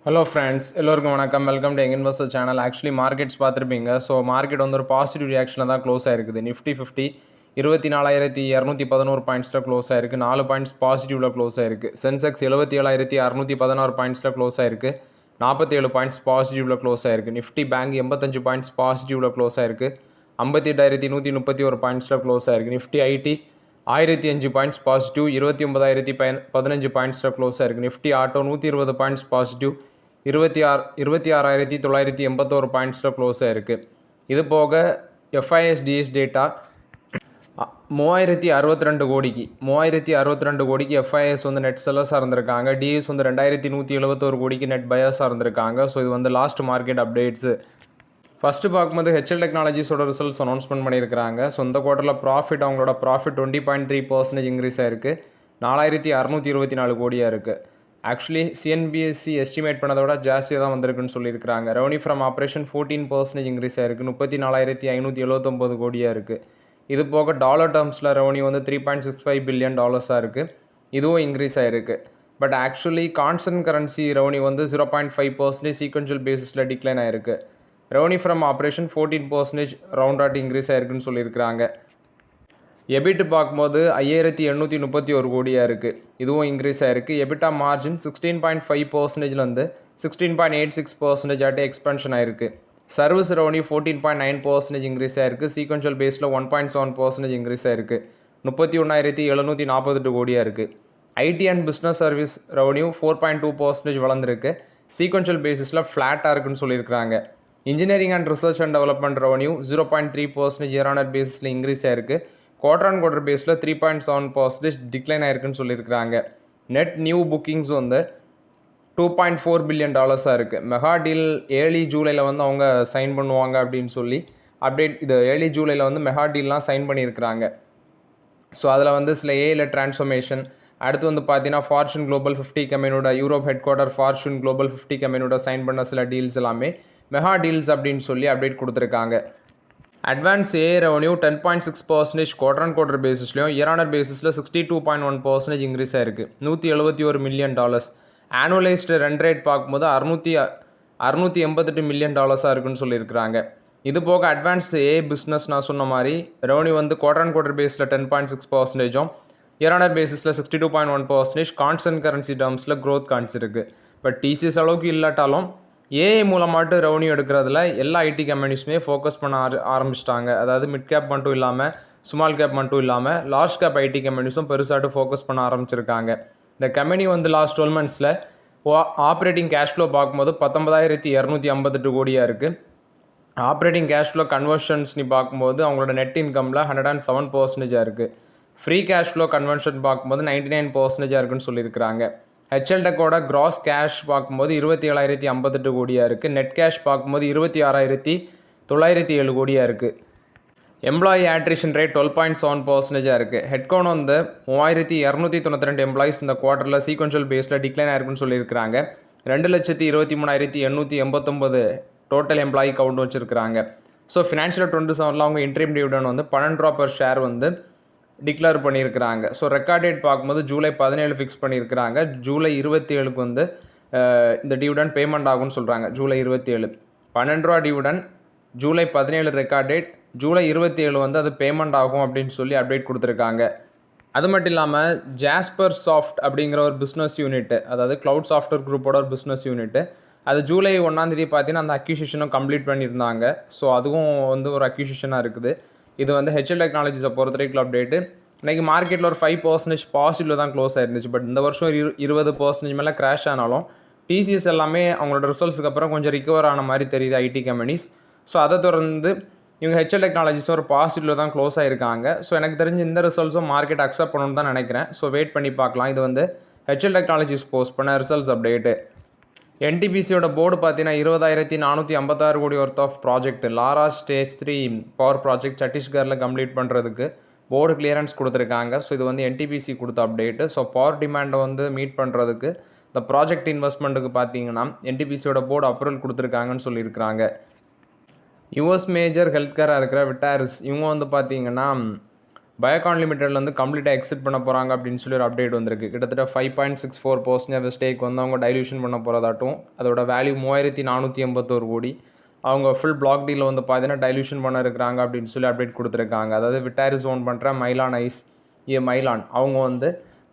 Hello friends, எல்லோருக்கும் வணக்கம். Welcome to young investor channel. Actually markets பார்த்துருப்பீங்க. ஸோ மார்க்கெட் வந்து ஒரு பாசிட்டிவ் ரியாக்ஷனில் தான் க்ளோஸ் ஆயிருக்குது. நிஃப்டி 50 24,211 பாயிண்ட்ஸில் க்ளோஸ் ஆயிருக்கு. 4 பாயிண்ட்ஸ் பாசிட்டிவில் க்ளோஸ் ஆயிருக்கு. சென்செக்ஸ் 77,616 பாயிண்ட்ஸில் க்ளோஸ் ஆயிருக்கு. 47 பாயிண்ட்ஸ் பாசிட்டிவில் க்ளோஸ் ஆயிருக்கு. நிஃப்டி பேங்க் 85 பாயிண்ட்ஸ் பாசிட்டிவில் க்ளோஸ் ஆயிருக்கு. 58,131 பாயிண்ட்ஸில் க்ளோஸ் ஆயிருக்கு. நிஃப்டி ஐடி 1005 பாயிண்ட்ஸ் பாசிட்டிவ், 29,015 பாயிண்ட்ஸில் க்ளோஸ் ஆயிருக்கு. நிஃப்டி ஆட்டோ 120 பாயிண்ட்ஸ் பாசிட்டிவ், 26,981 பாயிண்ட்ஸில் க்ளோஸ் ஆயிருக்கு. இது போக எஃப்ஐஎஸ்டிஎஸ் டேட்டா 3,062 கோடிக்கு எஃப்ஐஎஸ் வந்து நெட் செல்லர்ஸாக இருந்திருக்காங்க. டிஎஸ் வந்து 2,171 கோடிக்கு நெட் பையர்ஸாக இருந்திருக்காங்க. ஸோ இது வந்து லாஸ்ட் மார்க்கெட் அப்டேட்ஸு. ஃபஸ்ட்டு பார்க்கும்போது ஹெச்எல் டெக்னாலஜிஸோட ரிசல்ட்ஸ் அனௌன்ஸ்மெண்ட் பண்ணியிருக்காங்க. ஸோ இந்த குவார்ட்டரில் அவங்களோட ப்ராஃபிட் 20.3% இன்க்ரீஸ் ஆயிருக்கு. 4,624 கோடியாக இருக்குது. ஆக்சுவலி சிஎன்பிஎஸ்சி எஸ்டிமேட் பண்ணதை விட ஜாஸ்தியாக தான் வந்திருக்குன்னு சொல்லியிருக்காங்க. ரெவன்யூ ஃப்ரம் ஆப்ரேஷன் 14% இன்க்ரீஸ் ஆயிருக்கு. 34,579 கோடியாக இருக்குது. இது போக டாலர் டேர்ம்ஸில் ரெவன்யூ வந்து $3.65 பில்லியன் இருக்குது. இதுவும் இன்க்ரீஸ் ஆயிருக்கு. But actually constant currency revenue வந்து 0.5% சீக்வென்ஷியல் பேசிஸில் டிக்ளைன் ஆயிருக்கு. Revenue from operation 14% round increase ஆயிருக்குன்னு சொல்லியிருக்கிறாங்க. எபிட் பார்க்கும்போது 5,831 கோடியாக இருக்குது. இதுவும் இன்க்ரீஸ் ஆயிருக்கு. எபிட்டா மார்ஜின் 16.5%லேருந்து 16.86% ஆட்டி எக்ஸ்பென்ஷன் ஆயிருக்கு. சர்வீஸ் ரெவன்யூ 14.9% இன்க்ரீஸ் ஆயிருக்கு. சீக்வென்ஷியல் பேஸில் 1.7% இன்க்ரீஸ் ஆயிருக்கு. 31,748 கோடியாக இருக்குது. IT and business service revenue 4.2% வளர்ந்துருக்கு. சீக்வென்ஷியல் பேசிஸில் ஃப்ளாட்டாக இருக்குன்னு சொல்லியிருக்கிறாங்க. Engineering and research and development revenue 0.3% year on year பேசிஸில் இன்க்ரீஸ் ஆயிருக்கு. குவார்டர் ஆன் குவார்டர் பேஸில் 3.7% டிக்ளைன் ஆயிருக்குன்னு சொல்லியிருக்கிறாங்க. நெட் நியூ புக்கிங்ஸ் வந்து $2.4 பில்லியன் இருக்குது. மெகா டீல் ஏர்லி ஜூலையில் வந்து அவங்க சைன் பண்ணுவாங்க அப்படின்னு சொல்லி அப்டேட். இது ஏர்லி ஜூலையில் வந்து மெகா டீல்லாம் சைன் பண்ணியிருக்கிறாங்க. ஸோ அதில் வந்து சில ஏஐல டிரான்ஸ்ஃபர்மேஷன், அடுத்து வந்து பார்த்தீங்கன்னா ஃபார்ச்சூன் குளோபல் 50 கம்பெனியோட Europe head quarter fortune global 50 கம்பெனியோட சைன் பண்ண சில டீல்ஸ் எல்லாமே மெகா டீல்ஸ் அப்படின்னு சொல்லி அப்டேட் கொடுத்துருக்காங்க. Advance a revenue 10.6% quarter on quarter பேசிஸ்லையும் இயர் ஆன் இயர் பேசிஸில் 62.1% இன்க்ரீஸ் ஆயிருக்கு. $171 மில்லியன். ஆனுவலைஸ்டு ரன் ரேட் பார்க்கும்போது 688 மில்லியன் இருக்குன்னு சொல்லியிருக்கிறாங்க. இது போக அட்வான்ஸ் ஏ பிஸ்னஸ் நான் சொன்ன மாதிரி ரெவன்யூ வந்து குவார்டர் ஆன் குவார்டர் பேஸில் 10.6%, இயர் ஆன் இயர் பேசிஸில் 62.1%, கான்ஸ்டன்ட் கரன்சி டேர்ம்ஸில் க்ரோத் காமிச்சிருக்கு. பட் டிசிஎஸ் அளவுக்கு இல்லாட்டாலும் ஏஐ மூலமாட்டு ரெவன்யூ எடுக்கிறதுல எல்லா ஐடி கம்பெனிஸுமே ஃபோக்கஸ் பண்ண ஆரம்பிச்சிட்டாங்க. அதாவது மிட் கேப் மட்டும் இல்லாமல், ஸ்மால் கேப் மட்டும் இல்லாமல், லார்ஜ் கேப் ஐடி கம்பெனிஸும் பெருசாட்டு ஃபோக்கஸ் பண்ண ஆரம்பிச்சிருக்காங்க. இந்த கம்பெனி வந்து லாஸ்ட் 12 மந்த்ஸில் ஆப்ரேட்டிங் கேஷ் ஃப்ளோ பார்க்கும்போது 19,258 கோடியாக இருக்குது. ஆப்ரேட்டிங் கேஷ் ஃப்ளோ கன்வர்ஷன்ஸ் நீ பார்க்கும்போது அவங்களோட நெட் இன்கமில் 107% இருக்குது. ஃப்ரீ கேஷ் ஃப்ளோ கன்வர்ஷன் பார்க்கும்போது 99% இருக்குன்னு சொல்லியிருக்கிறாங்க. ஹெச்எல் டெக்கோட கிராஸ் கேஷ் பார்க்கும்போது 27,058 கோடியாக இருக்குது. நெட் கேஷ் பார்க்கும்போது 26,907 கோடியாக இருக்குது. எம்ப்ளாயி ஆட்ரிஷன் ரேட் 12.7% இருக்குது. ஹெட்கவுண்ட் வந்து 3,292 எம்ப்ளாயிஸ் இந்த குவார்ட்டரில் சீக்வென்ஷியல் பேஸில் டிக்ளைன் ஆயிருக்குன்னு சொல்லியிருக்கிறாங்க. 2,23,389 டோட்டல் எம்ப்ளாயி கவுண்ட் வச்சுருக்கிறாங்க. ஸோ ஃபினான்ஷியல் 27 அவங்க இன்ட்ரீம் டிவிடெண்ட் வந்து $12 per ஷேர் வந்து டிக்ளேர் பண்ணியிருக்கிறாங்க. ஸோ ரெக்கார்ட் டேட் பார்க்கும்போது ஜூலை 17 ஃபிக்ஸ் பண்ணியிருக்கிறாங்க. ஜூலை 27க்கு வந்து இந்த டிவிடெண்ட் பேமெண்ட் ஆகும்னு சொல்கிறாங்க. July 27 $12 dividend, July 17 record date, July 27 வந்து அது பேமெண்ட் ஆகும் அப்படின்னு சொல்லி அப்டேட் கொடுத்துருக்காங்க. அது மட்டும் இல்லாமல் ஜாஸ்பர் சாஃப்ட் அப்படிங்கிற ஒரு பிஸ்னஸ் யூனிட்டு, அதாவது க்ளவுட் சாஃப்ட்வேர் குரூப்போட ஒரு பிஸ்னஸ் யூனிட்டு, அது ஜூலை 1 பார்த்தீங்கன்னா அந்த அக்யூசிஷனும் கம்ப்ளீட் பண்ணியிருந்தாங்க. ஸோ அதுவும் வந்து ஒரு அக்யூசிஷனாக இருக்குது. இது வந்து ஹெச்எல் டெக்னாலஜிஸை பொறுத்த வரைக்கும் அப்டேட்டு. இன்றைக்கி மார்க்கெட்டில் ஒரு 5% பாசிட்டிவில் தான் க்ளோஸ் ஆயிருந்துச்சு. பட் இந்த வருஷம் 20% மேலே கிராஷ் ஆனாலும் டிசிஎஸ் எல்லாமே அவங்களோட ரிசல்ட்ஸுக்கு அப்புறம் கொஞ்சம் ரிகவர் ஆன மாதிரி தெரியுது ஐடி கம்பெனிஸ். ஸோ அதை தொடர்ந்து இவங்க ஹெச்எல் டெக்னாலஜிஸும் ஒரு பாசிட்டிவில் தான் க்ளோஸ் ஆகிருக்காங்க. ஸோ எனக்கு தெரிஞ்சு இந்த ரிசல்ட்ஸும் மார்க்கெட் அக்செப்ட் பண்ணணும்னு தான் நினைக்கிறேன். ஸோ வெயிட் பண்ணி பார்க்கலாம். இது வந்து ஹெச்எல் டெக்னாலஜிஸ் போஸ்ட் பண்ண ரிசல்ட்ஸ் அப்டேட்டு. என்டிபிசியோட போர்டு பார்த்தீங்கன்னா 20,456 crore worth of project Lara stage 3 power project சத்தீஸ்கரில் கம்ப்ளீட் பண்ணுறதுக்கு போர்டு கிளியரன்ஸ் கொடுத்துருக்காங்க. ஸோ இது வந்து என்டிபிசி கொடுத்த அப்டேட்டு. ஸோ பவர் டிமாண்டை வந்து மீட் பண்ணுறதுக்கு இந்த ப்ராஜெக்ட் இன்வெஸ்ட்மெண்ட்டுக்கு பார்த்தீங்கன்னா என்டிபிசியோட போர்டு அப்ரூவல் கொடுத்துருக்காங்கன்னு சொல்லியிருக்கிறாங்க. யூஎஸ் மேஜர் ஹெல்த் கேராக இருக்கிற விட்டாரிஸ் இவங்க வந்து பார்த்தீங்கன்னா பயோகான் லிமிடெட்லேருந்து கம்ப்ளீட்டாக எக்ஸிட் பண்ண போகிறாங்க அப்படின்னு சொல்லி ஒரு அப்டேட் வந்திருக்கு. கிட்டத்தட்ட 5.64% ஸ்டேக் வந்து அவங்க டைல்யூஷன் பண்ண போகிறதாட்டும், அதோட வேல்யூ 3481 கோடி. அவங்க ஃபுல் பிளாக் டீலில் வந்து பார்த்தீங்கன்னா டைல்யூஷன் பண்ண இருக்கிறாங்க அப்படின்னு சொல்லி அப்டேட் கொடுத்துருக்காங்க. அதாவது விட்டாரிஸ் ஓன் பண்ணுற மைலான் ஐஸ் மைலான் அவங்க வந்து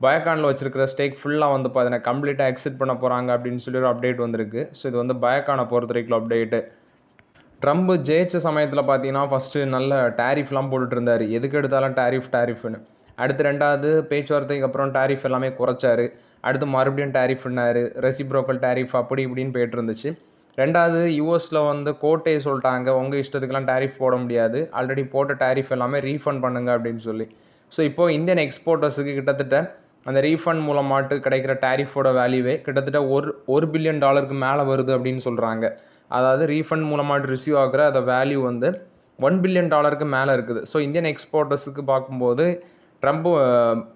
பயோகானில் வச்சிருக்கிற ஸ்டேக் ஃபுல்லாக வந்து பார்த்தீங்கன்னா கம்ப்ளீட்டாக எக்ஸிட் பண்ண போகிறாங்க அப்படின்னு சொல்லி ஒரு அப்டேட் வந்திருக்கு. ஸோ இது வந்து பயோகானை பொறுத்த வரைக்கும் அப்டேட்டு. ட்ரம்ப் ஜெயிச்ச சமயத்தில் பார்த்தீங்கன்னா ஃபஸ்ட்டு நல்ல டேரிஃப்லாம் போட்டுட்டு இருந்தார். எதுக்கு எடுத்தாலும் டேரிஃப்னு. அடுத்து ரெண்டாவது பேச்சுவார்த்தைக்கு அப்புறம் டேரிஃப் எல்லாமே குறைச்சாரு. அடுத்து மறுபடியும் டேரிஃப்னாரு, ரெசிப்ரோக்கல் டேரிஃப் அப்படி இப்படின்னு போயிட்டு இருந்துச்சு. ரெண்டாவது யூஎஸில் வந்து கோர்ட்டே சொல்லிட்டாங்க, உங்கள் இஷ்டத்துக்கெல்லாம் டேரிஃப் போட முடியாது, ஆல்ரெடி போட்ட டேரிஃப் எல்லாமே ரீஃபண்ட் பண்ணுங்க அப்படின்னு சொல்லி. ஸோ இப்போது இந்தியன் எக்ஸ்போர்ட்டர்ஸுக்கு கிட்டத்தட்ட அந்த ரீஃபண்ட் மூலமாட்டு கிடைக்கிற டேரிஃபோட வேல்யூவே கிட்டத்தட்ட $1 பில்லியன் மேலே வருது அப்படின்னு சொல்கிறாங்க. அதாவது ரீஃபண்ட் மூலமாட்டு ரிசீவ் ஆகிற அந்த வேல்யூ வந்து $1 பில்லியன் மேலே இருக்குது. ஸோ இந்தியன் எக்ஸ்போர்ட்டர்ஸுக்கு பார்க்கும்போது ட்ரம்ப்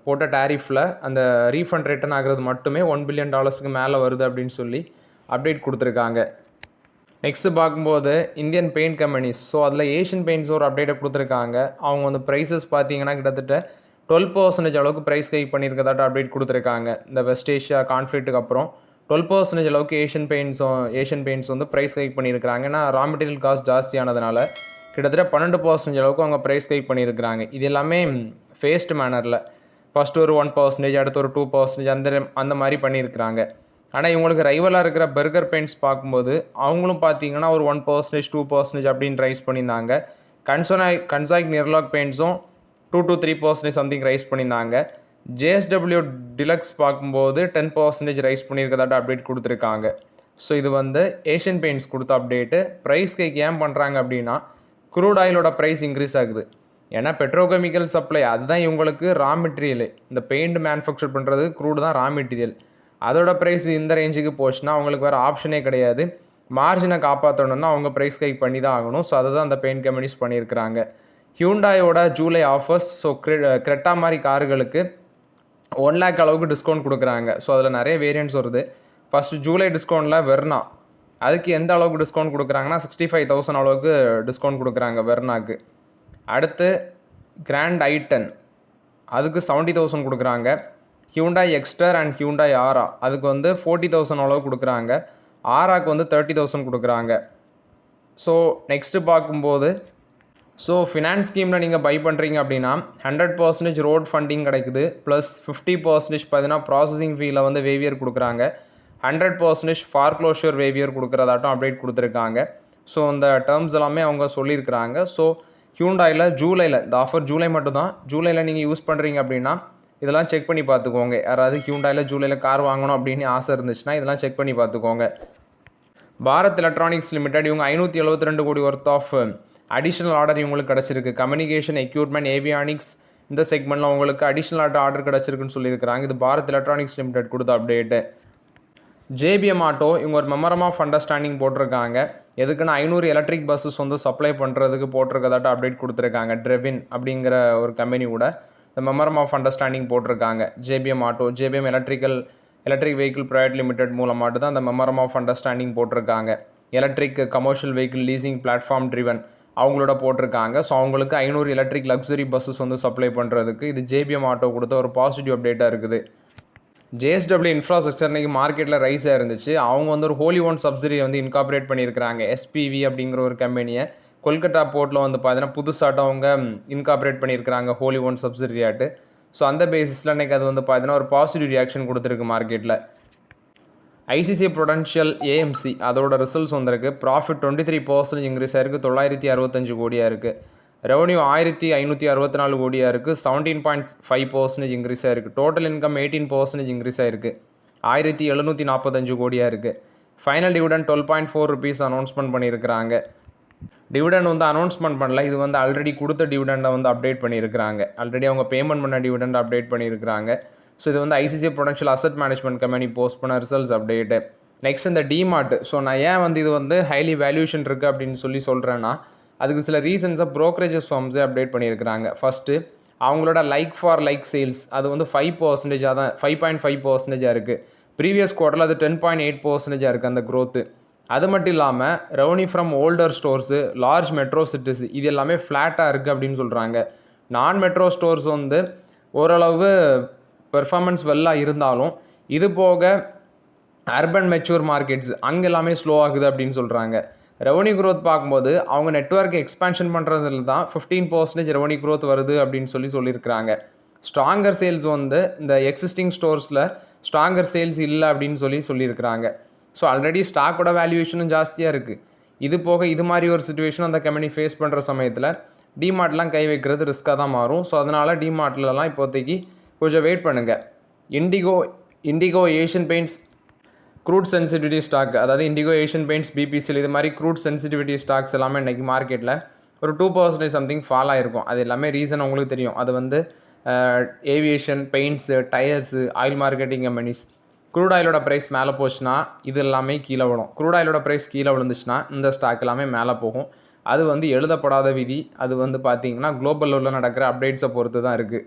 போட்ட டேரிஃபில் அந்த ரீஃபண்ட் ரிட்டர்ன் ஆகிறது மட்டுமே $1 பில்லியன் மேலே வருது அப்படின்னு சொல்லி அப்டேட் கொடுத்துருக்காங்க. நெக்ஸ்ட்டு பார்க்கும்போது இந்தியன் பெயிண்ட் கம்பெனிஸ், ஸோ அதில் ஏஷியன் பெயிண்ட்ஸ் ஒரு அப்டேட்டை கொடுத்துருக்காங்க. அவங்க வந்து ப்ரைஸஸ் பார்த்தீங்கன்னா கிட்டத்தட்ட 12% அளவுக்கு ப்ரைஸ் ஹைக் பண்ணியிருக்கதாட்ட அப்டேட் கொடுத்துருக்காங்க. இந்த வெஸ்ட் ஏஷியா கான்ஃப்ளிக்ட்டுக்கு அப்புறம் 12% அளவுக்கு ஏஷியன் பெயிண்ட்ஸ் வந்து ப்ரைஸ் ஹைக் பண்ணியிருக்கிறாங்க. ஏன்னா ரா மெட்டீரியல் காஸ்ட் ஜாஸ்தியானதுனால கிட்டத்தட்ட 12% அளவுக்கு அவங்க ப்ரைஸ் ஹைக் பண்ணியிருக்கிறாங்க. இது எல்லாமே ஃபேஸ்ட் மேனரில் ஃபஸ்ட்டு ஒரு 1%, அடுத்து ஒரு 2% அந்த மாதிரி பண்ணியிருக்கிறாங்க. ஆனால் இவங்களுக்கு ரைவலாக இருக்கிற பர்கர் பெயிண்ட்ஸ் பார்க்கும்போது அவங்களும் பார்த்தீங்கன்னா ஒரு 1%, 2% அப்படின்னு ரைஸ் பண்ணியிருந்தாங்க. கன்சாக் நிர்லாக் பெயிண்ட்ஸும் 2 to 3% சம்திங் ரைஸ் பண்ணியிருந்தாங்க. JSW டிலக்ஸ் பார்க்கும்போது 10% ரைஸ் பண்ணியிருக்கதாட்ட அப்டேட் கொடுத்துருக்காங்க. ஸோ இது வந்து ஏஷியன் பெயிண்ட்ஸ் கொடுத்த அப்டேட்டு. ப்ரைஸ் கைக்கு ஏன் பண்ணுறாங்க அப்படின்னா க்ரூட் ஆயிலோட ப்ரைஸ் இன்க்ரீஸ் ஆகுது. ஏன்னா பெட்ரோகெமிக்கல் சப்ளை அதுதான் இவங்களுக்கு ரா மெட்டீரியல். இந்த பெயிண்ட் மேனுஃபேக்சர் பண்ணுறது க்ரூடு தான் ரா மெட்டீரியல். அதோட ப்ரைஸ் இந்த ரேஞ்சுக்கு போச்சுன்னா அவங்களுக்கு வேறு ஆப்ஷனே கிடையாது. மார்ஜினை காப்பாற்றணுன்னா அவங்க ப்ரைஸ் ஹைக் பண்ணி தான் ஆகணும். ஸோ அதை தான் அந்த பெயிண்ட் கம்பெனிஸ் பண்ணியிருக்கிறாங்க. ஹியூண்டாயோட ஜூலை ஆஃபர்ஸ், ஸோ கிரெட்டா மாதிரி கார்களுக்கு 1 lakh அளவுக்கு டிஸ்கவுண்ட் கொடுக்குறாங்க. ஸோ அதில் நிறைய வேரியன்ட்ஸ் வருது. ஃபஸ்ட்டு ஜூலை டிஸ்கவுண்ட்டில் வெர்னா, அதுக்கு எந்த அளவுக்கு டிஸ்கவுண்ட் கொடுக்குறாங்கன்னா 65,000 அளவுக்கு டிஸ்கவுண்ட் கொடுக்குறாங்க வெர்னாக்கு. அடுத்து கிராண்ட் i10 அதுக்கு 70,000 கொடுக்குறாங்க. ஹியூண்டாய் எக்ஸ்டர் அண்ட் ஹியூண்டாய் ஆரா அதுக்கு வந்து 40,000 அளவு கொடுக்குறாங்க. ஆராக்கு வந்து 30,000 கொடுக்குறாங்க. ஸோ நெக்ஸ்ட்டு பார்க்கும்போது ஸோ ஃபினான்ஸ் ஸ்கீமில் நீங்கள் பை பண்ணுறீங்க அப்படின்னா 100% ரோட் ஃபண்டிங் கிடைக்குது. ப்ளஸ் 50% பார்த்தீங்கன்னா ப்ராசஸிங் ஃபீயில் வந்து வேவியர் கொடுக்குறாங்க. 100% ஃபார்க்ளோஷர் வேவியர் கொடுக்குறதாட்டும் அப்டேட் கொடுத்துருக்காங்க. ஸோ இந்த டேர்ம்ஸ் எல்லாமே அவங்க சொல்லியிருக்கிறாங்க. ஸோ ஹியூண்டாயில் ஜூலையில் இந்த ஆஃபர் ஜூலை மட்டும் தான். ஜூலையில் நீங்கள் யூஸ் பண்ணுறீங்க அப்படின்னா இதெல்லாம் செக் பண்ணி பார்த்துக்கோங்க. யாராவது ஹியூண்டாயில் ஜூலையில் கார் வாங்கணும் அப்படின்னு ஆசை இருந்துச்சுன்னா இதெல்லாம் செக் பண்ணி பார்த்துக்கோங்க. பாரத் எலக்ட்ரானிக்ஸ் லிமிடெட் இவங்க 572 கோடி ஒர்த் ஆஃப் அடிஷ்னல் ஆர்டர் இவங்களுக்கு கிடச்சிருக்கு. கம்யூனிகேஷன் எக்யூப்மெண்ட் ஏவியானிக்ஸ் இந்த செக்மெண்ட்டில் உங்களுக்கு அடிஷ்னல் ஆர்டர் கிடச்சிருக்குன்னு சொல்லியிருக்கிறாங்க. இது பாரத் எலக்ட்ரானிக்ஸ் லிமிடெட் கொடுத்த அப்டேட்டு. JBM ஆட்டோ இவங்க ஒரு மெமரம் ஆஃப் அண்டர்ஸ்டாண்டிங் போட்டிருக்காங்க. எதுக்குன்னா 500 எலக்ட்ரிக் பஸ்ஸஸ் வந்து சப்ளை பண்ணுறதுக்கு போட்டிருக்கதாட்ட அப்டேட் கொடுத்துருக்காங்க. ட்ரெவின் அப்படிங்கிற ஒரு கம்பெனி கூட இந்த மெமரம் ஆஃப் அண்டர்ஸ்டாண்டிங் போட்டிருக்காங்க. JBM auto, JBM electric vehicle private limited மூலமாட்டு தான் அந்த மெமரம் ஆஃப் அண்டர்ஸ்டாண்டிங் போட்டிருக்காங்க. Electric commercial vehicle leasing platform driven அவங்களோட போட்டிருக்காங்க. ஸோ அவங்களுக்கு 500 எலக்ட்ரிக் லக்ஸரி பஸ்ஸஸ் வந்து சப்ளை பண்ணுறதுக்கு இது JBM ஆட்டோ கொடுத்த ஒரு பாசிட்டிவ் அப்டேட்டாக இருக்குது. JSW இன்ஃப்ராஸ்ட்ரக்சர் இன்றைக்கி மார்க்கெட்டில் ரைஸாக இருந்துச்சு. அவங்க வந்து ஒரு ஹோலி ஓன் சப்சிடியை வந்து இன்கார்பரேட் பண்ணியிருக்கிறாங்க. SPV அப்படிங்கிற ஒரு கம்பெனியை கொல்கட்டா போர்ட்டில் வந்து பார்த்தீங்கன்னா புதுசாட்டம் அவங்க இன்கார்பரேட் பண்ணியிருக்கிறாங்க ஹோலி ஓன் சப்சிடியாட்டு. ஸோ அந்த பேசிஸில் இன்றைக்கி அது வந்து பார்த்தீங்கன்னா ஒரு பாசிட்டிவ் ரியாக்ஷன் கொடுத்துருக்கு மார்க்கெட்டில். ICICI Prudential AMC அதோட ரிசல்ட்ஸ் வந்திருக்கு. ப்ராஃபிட் 23% இன்க்ரீஸ் ஆயிருக்கு, 965 கோடியாக இருக்குது. ரெவன்யூ 1564 கோடியாக இருக்குது, 17.5% இன்க்ரீஸ் ஆயிருக்கு. டோட்டல் இன்கம் 18% இன்க்ரீஸ் ஆயிருக்கு, 1745 கோடியாக இருக்குது. ஃபைனல் டிவிடெண்ட் 12.4 rupees அனௌன்ஸ்மெண்ட் பண்ணியிருக்கிறாங்க. டிவிடெண்ட் வந்து அனௌன்ஸ்மெண்ட் பண்ணல, இது வந்து ஆல்ரெடி கொடுத்த டிவிடெண்டை வந்து அப்டேட் பண்ணியிருக்கிறாங்க. ஆல்ரெடி அவங்க பேமெண்ட் பண்ண டிவிடெண்ட் அப்டேட் பண்ணியிருக்கிறாங்க. ஸோ இது வந்து ICICI Prudential asset management company post பண்ண ரிசல்ட்ஸ் அப்டேட்டு. நெக்ஸ்ட் இந்த டிமார்ட், ஸோ நான் ஏன் வந்து இது வந்து ஹைலி வேல்யூஷன் இருக்குது அப்படின்னு சொல்கிறேன்னா அதுக்கு சில ரீசன்ஸை ப்ரோக்கரேஜஸ் ஃபார்ம்ஸே அப்டேட் பண்ணியிருக்கிறாங்க. ஃபஸ்ட்டு அவங்களோட லைக் ஃபார் லைக் சேல்ஸ் அது வந்து 5% தான், 5.5% இருக்குது. ப்ரீவியஸ் குவார்ட்டரில் அது 10.8% இருக்குது அந்த க்ரோத்து. அது மட்டும் இல்லாமல் revenue from older stores, large metro cities இது எல்லாமே ஃப்ளாட்டாக இருக்குது அப்படின்னு சொல்கிறாங்க. நான் மெட்ரோ ஸ்டோர்ஸ் வந்து ஓரளவு பெர்ஃபார்மன்ஸ் வெல்லாக இருந்தாலும் இது போக அர்பன் மெச்சூர் மார்க்கெட்ஸ் அங்கே எல்லாமே ஸ்லோ ஆகுது அப்படின்னு சொல்கிறாங்க. ரெவன்யூ க்ரோத் பார்க்கும்போது அவங்க நெட்வொர்க் எக்ஸ்பேன்ஷன் பண்ணுறதுல தான் 15% ரெவன்யூ க்ரோத் வருது அப்படின்னு சொல்லியிருக்கிறாங்க. ஸ்ட்ராங்கர் சேல்ஸ் வந்து இந்த எக்ஸிஸ்டிங் ஸ்டோர்ஸில் ஸ்ட்ராங்கர் சேல்ஸ் இல்லை அப்படின்னு சொல்லியிருக்கிறாங்க. ஸோ ஆல்ரெடி ஸ்டாக்கோட வேல்யூவேஷனும் ஜாஸ்தியாக இருக்குது. இது போக இது மாதிரி ஒரு சுச்சுவேஷன் அந்த கம்பெனி ஃபேஸ் பண்ணுற சமயத்தில் டிமார்ட்லாம் கை வைக்கிறது ரிஸ்க்காக தான் மாறும். ஸோ அதனால் டிமார்ட்லலாம் இப்போதைக்கு கொஞ்சம் வெயிட் பண்ணுங்கள். Indigo Asian Paints crude sensitivity stock, அதாவது இண்டிகோ ஏஷியன் பெயிண்ட்ஸ் பிபிசிஎல் இது மாதிரி க்ரூட் சென்சிட்டிவிட்டி ஸ்டாக்ஸ் எல்லாமே இன்றைக்கி மார்க்கெட்டில் ஒரு 2% சம்திங் ஃபால் ஆகிருக்கும். அது எல்லாமே ரீசன் உங்களுக்கு தெரியும். அது வந்து aviation, paints, tyres, oil marketing companies. Crude ஆயிலோட ப்ரைஸ் மேலே போச்சுன்னா இது எல்லாமே கீழே விடும். க்ரூட் ஆயிலோட ப்ரைஸ் கீழே விழுந்துச்சுன்னா இந்த ஸ்டாக் எல்லாமே மேலே போகும். அது வந்து எழுதப்படாத விதி. அது வந்து பார்த்திங்கன்னா குளோபல் லெவலில் நடக்கிற அப்டேட்ஸை பொறுத்து தான் இருக்குது.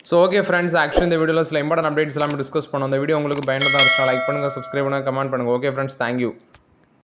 ஸோ ஓகே ஃப்ரெண்ட்ஸ், ஆக்சுவலி இந்த வீடியோவில் சில இம்பார்ட்டன்ட் அப்டேட்ஸ் எல்லாமே டிஸ்கஸ் பண்ணோம். இந்த வீடியோ உங்களுக்கு பயனுள்ளதாக இருந்துச்சுன்னா லைக் பண்ணுங்கள், சப்ஸ்கிரைப் பண்ணுங்கள், கமெண்ட் பண்ணுங்கள். Okay friends, thank you.